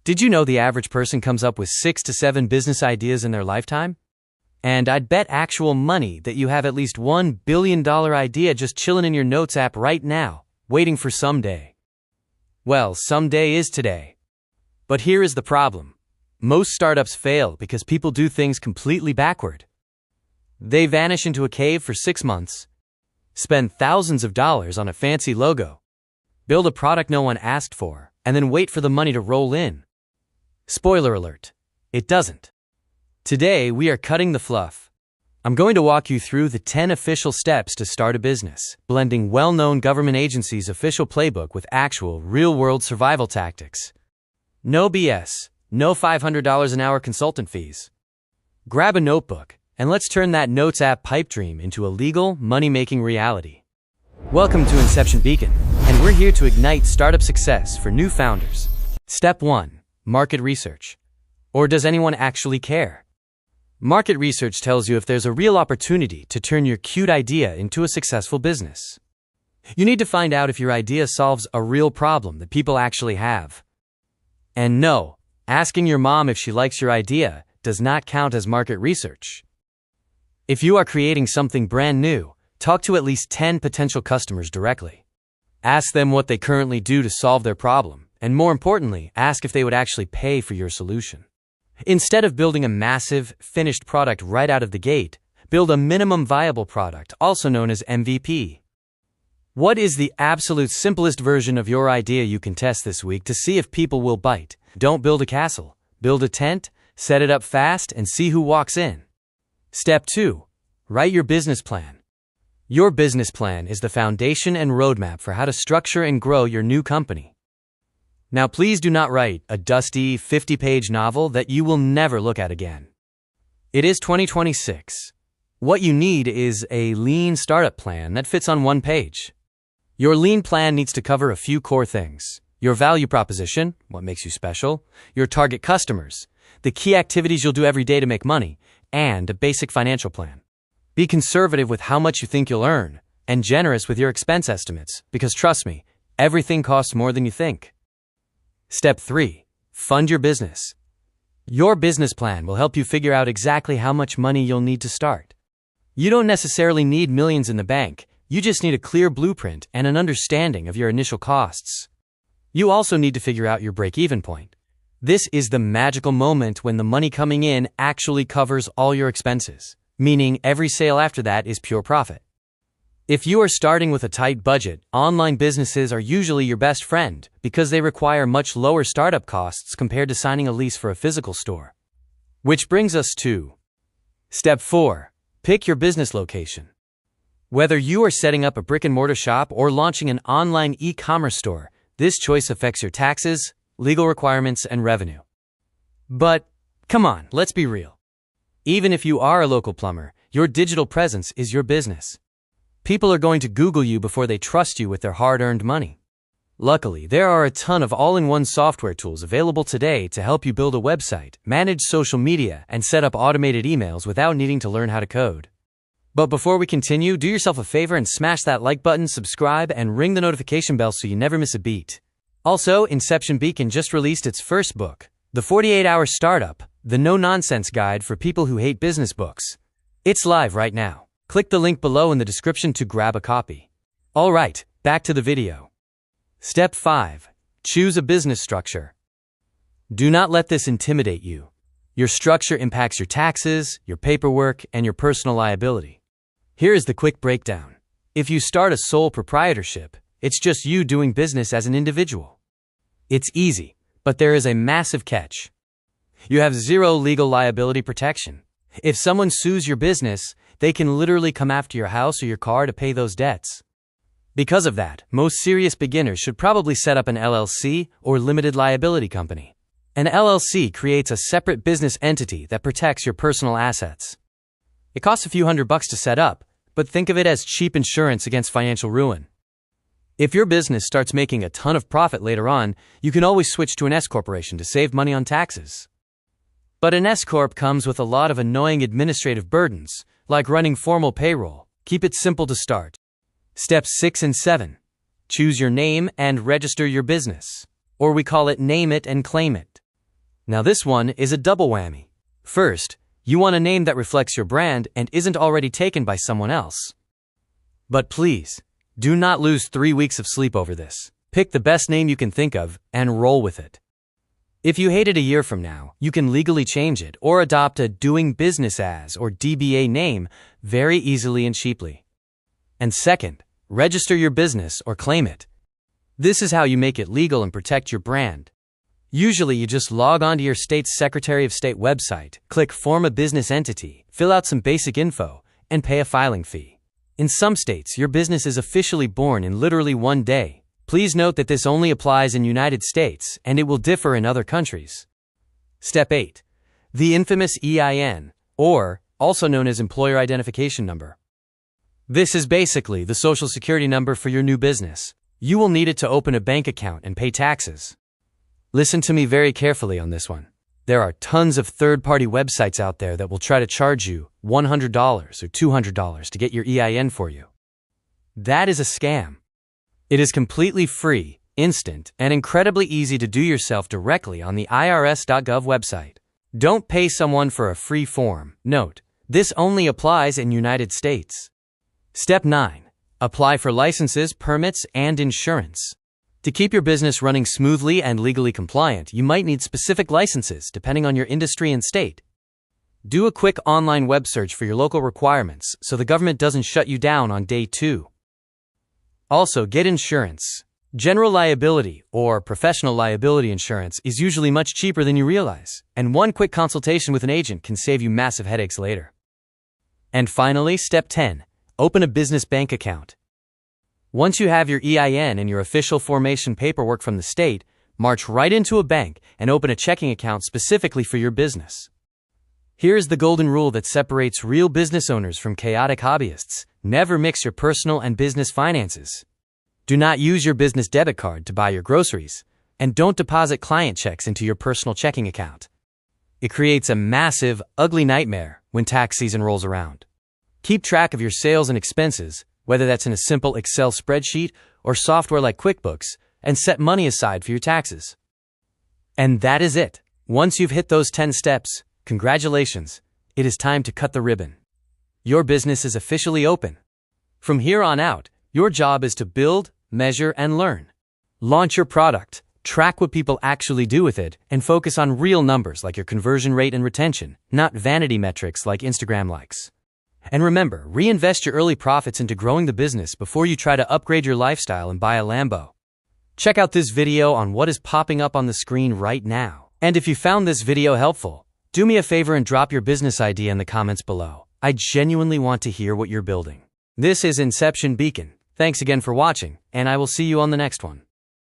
Did you know the average person comes up with 6 to 7 business ideas in their lifetime? And I'd bet actual money that you have at least $1 billion idea just chilling in your notes app right now, waiting for someday. Well, someday is today. But here is the problem. Most startups fail because people do things completely backward. They vanish into a cave for 6 months, spend thousands of dollars on a fancy logo, build a product no one asked for, and then wait for the money to roll in. Spoiler alert, it doesn't. Today, we are cutting the fluff. I'm going to walk you through the 10 official steps to start a business, blending well-known government agencies' official playbook with actual, real-world survival tactics. No BS, no $500 an hour consultant fees. Grab a notebook, and let's turn that Notes app pipe dream into a legal, money-making reality. Welcome to Inception Beacon, and we're here to ignite startup success for new founders. Step 1. Market research. Or does anyone actually care? Market research tells you if there's a real opportunity to turn your cute idea into a successful business. You need to find out if your idea solves a real problem that people actually have. And no, asking your mom if she likes your idea does not count as market research. If you are creating something brand new, talk to at least 10 potential customers directly. Ask them what they currently do to solve their problem. And more importantly, ask if they would actually pay for your solution. Instead of building a massive, finished product right out of the gate, build a minimum viable product, also known as MVP. What is the absolute simplest version of your idea you can test this week to see if people will bite? Don't build a castle. Build a tent, set it up fast, and see who walks in. Step 2. Write your business plan. Your business plan is the foundation and roadmap for how to structure and grow your new company. Now, please do not write a dusty 50-page novel that you will never look at again. It is 2026. What you need is a lean startup plan that fits on one page. Your lean plan needs to cover a few core things: your value proposition, what makes you special, your target customers, the key activities you'll do every day to make money, and a basic financial plan. Be conservative with how much you think you'll earn, and generous with your expense estimates, because trust me, everything costs more than you think. Step 3. Fund your business. Your business plan will help you figure out exactly how much money you'll need to start. You don't necessarily need millions in the bank, you just need a clear blueprint and an understanding of your initial costs. You also need to figure out your break-even point. This is the magical moment when the money coming in actually covers all your expenses, meaning every sale after that is pure profit. If you are starting with a tight budget, online businesses are usually your best friend because they require much lower startup costs compared to signing a lease for a physical store. Which brings us to Step 4. Pick your business location. Whether you are setting up a brick-and-mortar shop or launching an online e-commerce store, this choice affects your taxes, legal requirements, and revenue. But, come on, let's be real. Even if you are a local plumber, your digital presence is your business. People are going to Google you before they trust you with their hard-earned money. Luckily, there are a ton of all-in-one software tools available today to help you build a website, manage social media, and set up automated emails without needing to learn how to code. But before we continue, do yourself a favor and smash that like button, subscribe, and ring the notification bell so you never miss a beat. Also, Inception Beacon just released its first book, The 48-Hour Startup, the no-nonsense guide for people who hate business books. It's live right now. Click the link below in the description to grab a copy. Alright, back to the video. Step 5. Choose a business structure. Do not let this intimidate you. Your structure impacts your taxes, your paperwork, and your personal liability. Here is the quick breakdown. If you start a sole proprietorship, it's just you doing business as an individual. It's easy, but there is a massive catch. You have zero legal liability protection. If someone sues your business, they can literally come after your house or your car to pay those debts. Because of that, most serious beginners should probably set up an LLC or limited liability company. An LLC creates a separate business entity that protects your personal assets. It costs a few $100 to set up, but think of it as cheap insurance against financial ruin. If your business starts making a ton of profit later on, you can always switch to an S corporation to save money on taxes. But an S corp comes with a lot of annoying administrative burdens, like running formal payroll. Keep it simple to start. Steps 6 and 7. Choose your name and register your business. Or we call it name it and claim it. Now this one is a double whammy. First, you want a name that reflects your brand and isn't already taken by someone else. But please, do not lose 3 weeks of sleep over this. Pick the best name you can think of and roll with it. If you hate it a year from now, you can legally change it or adopt a doing business as or DBA name very easily and cheaply. And second, register your business or claim it. This is how you make it legal and protect your brand. Usually you just log on to your state's Secretary of State website, click Form a Business Entity, fill out some basic info, and pay a filing fee. In some states, your business is officially born in literally 1 day. Please note that this only applies in United States, and it will differ in other countries. Step 8. The infamous EIN, or also known as Employer Identification Number. This is basically the social security number for your new business. You will need it to open a bank account and pay taxes. Listen to me very carefully on this one. There are tons of third-party websites out there that will try to charge you $100 or $200 to get your EIN for you. That is a scam. It is completely free, instant, and incredibly easy to do yourself directly on the irs.gov website. Don't pay someone for a free form. Note, this only applies in United States. Step 9. Apply for licenses, permits, and insurance. To keep your business running smoothly and legally compliant, you might need specific licenses depending on your industry and state. Do a quick online web search for your local requirements so the government doesn't shut you down on day 2. Also, get insurance. General liability or professional liability insurance is usually much cheaper than you realize, and one quick consultation with an agent can save you massive headaches later. And finally, step 10. Open a business bank account. Once you have your EIN and your official formation paperwork from the state, march right into a bank and open a checking account specifically for your business. Here's the golden rule that separates real business owners from chaotic hobbyists. Never mix your personal and business finances. Do not use your business debit card to buy your groceries, and don't deposit client checks into your personal checking account. It creates a massive, ugly nightmare when tax season rolls around. Keep track of your sales and expenses, whether that's in a simple Excel spreadsheet or software like QuickBooks, and set money aside for your taxes. And that is it. Once you've hit those 10 steps, congratulations, it is time to cut the ribbon. Your business is officially open. From here on out, your job is to build, measure, and learn. Launch your product, track what people actually do with it, and focus on real numbers like your conversion rate and retention, not vanity metrics like Instagram likes. And remember, reinvest your early profits into growing the business before you try to upgrade your lifestyle and buy a Lambo. Check out this video on what is popping up on the screen right now. And if you found this video helpful, do me a favor and drop your business idea in the comments below. I genuinely want to hear what you're building. This is Inception Beacon. Thanks again for watching, and I will see you on the next one.